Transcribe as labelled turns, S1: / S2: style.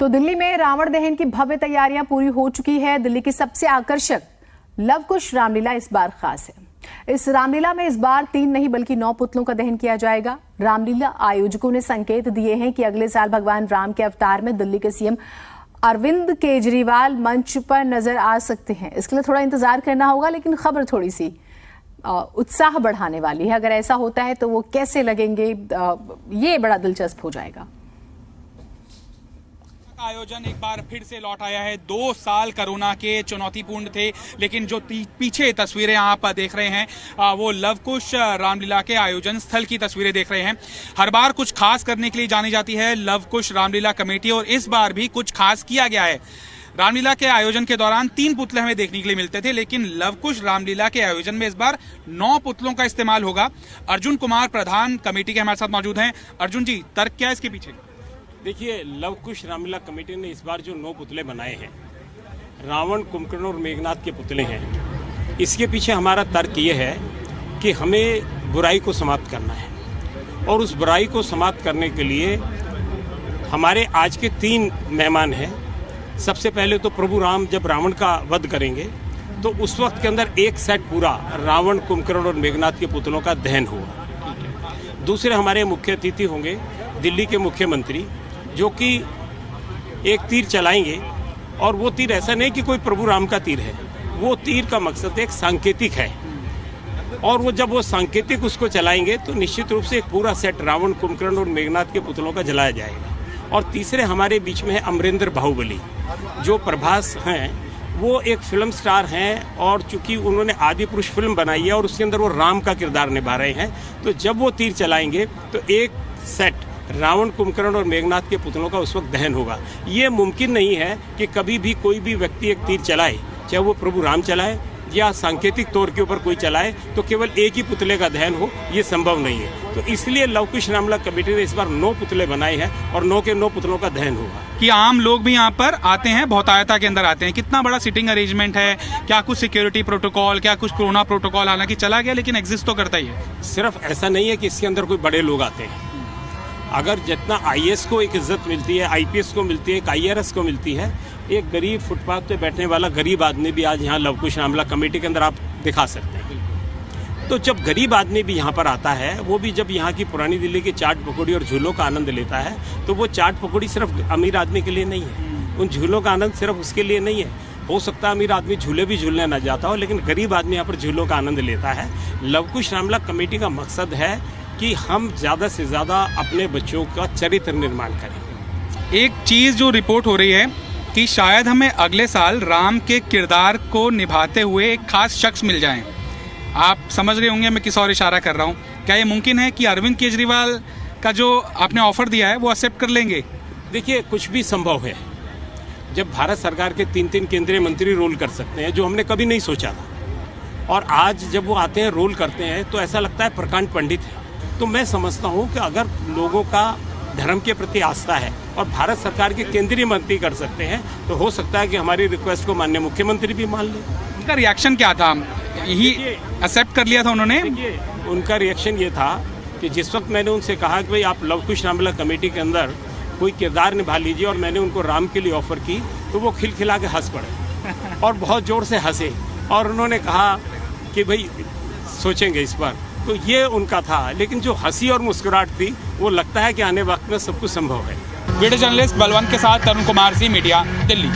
S1: तो दिल्ली में रावण दहन की भव्य तैयारियां पूरी हो चुकी है। दिल्ली की सबसे आकर्षक लव कुश रामलीला इस बार खास है। इस रामलीला में इस बार 3 नहीं बल्कि 9 पुतलों का दहन किया जाएगा। रामलीला आयोजकों ने संकेत दिए हैं कि अगले साल भगवान राम के अवतार में दिल्ली के सीएम अरविंद केजरीवाल मंच पर नजर आ सकते हैं। इसके लिए थोड़ा इंतजार करना होगा, लेकिन खबर थोड़ी सी उत्साह बढ़ाने वाली है। अगर ऐसा होता है तो वो कैसे लगेंगे, ये बड़ा दिलचस्प हो जाएगा।
S2: आयोजन एक बार फिर से लौट आया है। 2 साल कोरोना के चुनौतीपूर्ण थे, लेकिन जो पीछे तस्वीरें आप देख रहे हैं वो लव कुश रामलीला के आयोजन स्थल की तस्वीरें देख रहे हैं। हर बार कुछ खास करने के लिए जानी जाती है लव कुश रामलीला कमेटी, और इस बार भी कुछ खास किया गया है। रामलीला के आयोजन के दौरान 3 पुतले हमें देखने के लिए मिलते थे, लेकिन लव कुश रामलीला के आयोजन में इस बार 9 पुतलों का इस्तेमाल होगा। अर्जुन कुमार प्रधान कमेटी के हमारे साथ मौजूद हैं। अर्जुन जी, तर्क क्या है इसके पीछे?
S3: देखिए, लव कुश रामलीला कमेटी ने इस बार जो 9 पुतले बनाए हैं, रावण, कुंभकर्ण और मेघनाथ के पुतले हैं। इसके पीछे हमारा तर्क ये है कि हमें बुराई को समाप्त करना है, और उस बुराई को समाप्त करने के लिए हमारे आज के 3 मेहमान हैं। सबसे पहले तो प्रभु राम जब रावण का वध करेंगे तो उस वक्त के अंदर एक सेट पूरा रावण, कुंभकर्ण और मेघनाथ के पुतलों का दहन होगा। दूसरे हमारे मुख्य अतिथि होंगे दिल्ली के मुख्यमंत्री, जो कि एक तीर चलाएंगे, और वो तीर ऐसा नहीं कि कोई प्रभु राम का तीर है, वो तीर का मकसद एक सांकेतिक है, और वो जब वो सांकेतिक उसको चलाएंगे तो निश्चित रूप से एक पूरा सेट रावण, कुंभकर्ण और मेघनाथ के पुतलों का जलाया जाएगा। और तीसरे हमारे बीच में है अमरेंद्र बाहुबली, जो प्रभास हैं। वो एक फिल्म स्टार हैं, और चूंकि उन्होंने आदि पुरुष फिल्म बनाई है और उसके अंदर वो राम का किरदार निभा रहे हैं, तो जब वो तीर चलाएंगे तो एक सेट रावण, कुंभकर्ण और मेघनाथ के पुतलों का उस वक्त दहन होगा। ये मुमकिन नहीं है कि कभी भी कोई भी व्यक्ति एक तीर चलाए, चाहे वो प्रभु राम चलाए या सांकेतिक तौर के ऊपर कोई चलाए, तो केवल एक ही पुतले का दहन हो, ये संभव नहीं है। तो इसलिए लव कुश रामलीला कमेटी ने इस बार 9 पुतले बनाए हैं, और 9 के 9 पुतलों का दहन होगा।
S2: कि आम लोग भी यहाँ पर आते हैं, बहुतायता के अंदर आते हैं। कितना बड़ा सिटिंग अरेंजमेंट है, क्या कुछ सिक्योरिटी प्रोटोकॉल, क्या कुछ कोरोना प्रोटोकॉल हालांकि चला गया, लेकिन एग्जिस्ट तो करता ही है।
S3: सिर्फ ऐसा नहीं है कि इसके अंदर कोई बड़े लोग आते हैं। अगर जितना आईएएस को एक इज्जत मिलती है, आईपीएस को मिलती है, एक आईआरएस को मिलती है, एक गरीब फुटपाथ पे बैठने वाला गरीब आदमी भी आज यहाँ लव कुश रामलीला कमेटी के अंदर आप दिखा सकते हैं। तो जब गरीब आदमी भी यहाँ पर आता है, वो भी जब यहाँ की पुरानी दिल्ली की चाट पकौड़ी और झूलों का आनंद लेता है, तो वो चाट पकौड़ी सिर्फ अमीर आदमी के लिए नहीं है, उन झूलों का आनंद सिर्फ उसके लिए नहीं है। हो सकता है अमीर आदमी झूले भी झूलने न जाता हो, लेकिन गरीब आदमी यहाँ पर झूलों का आनंद लेता है। लव कुश रामलीला कमेटी का मकसद है कि हम ज़्यादा से ज़्यादा अपने बच्चों का चरित्र निर्माण करें।
S2: एक चीज़ जो रिपोर्ट हो रही है कि शायद हमें अगले साल राम के किरदार को निभाते हुए एक खास शख्स मिल जाएं। आप समझ रहे होंगे मैं किस और इशारा कर रहा हूं। क्या ये मुमकिन है कि अरविंद केजरीवाल का जो आपने ऑफर दिया है वो एक्सेप्ट कर लेंगे?
S3: देखिए, कुछ भी संभव है। जब भारत सरकार के 3 केंद्रीय मंत्री रोल कर सकते हैं, जो हमने कभी नहीं सोचा था, और आज जब वो आते हैं, रोल करते हैं, तो ऐसा लगता है प्रकांड पंडित है। तो मैं समझता हूँ कि अगर लोगों का धर्म के प्रति आस्था है और भारत सरकार के केंद्रीय मंत्री कर सकते हैं, तो हो सकता है कि हमारी रिक्वेस्ट को माननीय मुख्यमंत्री भी मान लें।
S2: उनका रिएक्शन क्या था? यही एक्सेप्ट कर लिया था उन्होंने?
S3: उनका रिएक्शन ये था कि जिस वक्त मैंने उनसे कहा कि भाई आप लव कुश रामलीला कमेटी के अंदर कोई किरदार निभा लीजिए, और मैंने उनको राम के लिए ऑफर की, तो वो खिलखिला के हंस पड़े और बहुत जोर से हंसे, और उन्होंने कहा कि भाई सोचेंगे इस बार। तो ये उनका था, लेकिन जो हंसी और मुस्कुराहट थी, वो लगता है कि आने वक्त में सब कुछ संभव है।
S2: वीडियो जर्नलिस्ट बलवंत के साथ तरुण कुमार, सी मीडिया, दिल्ली।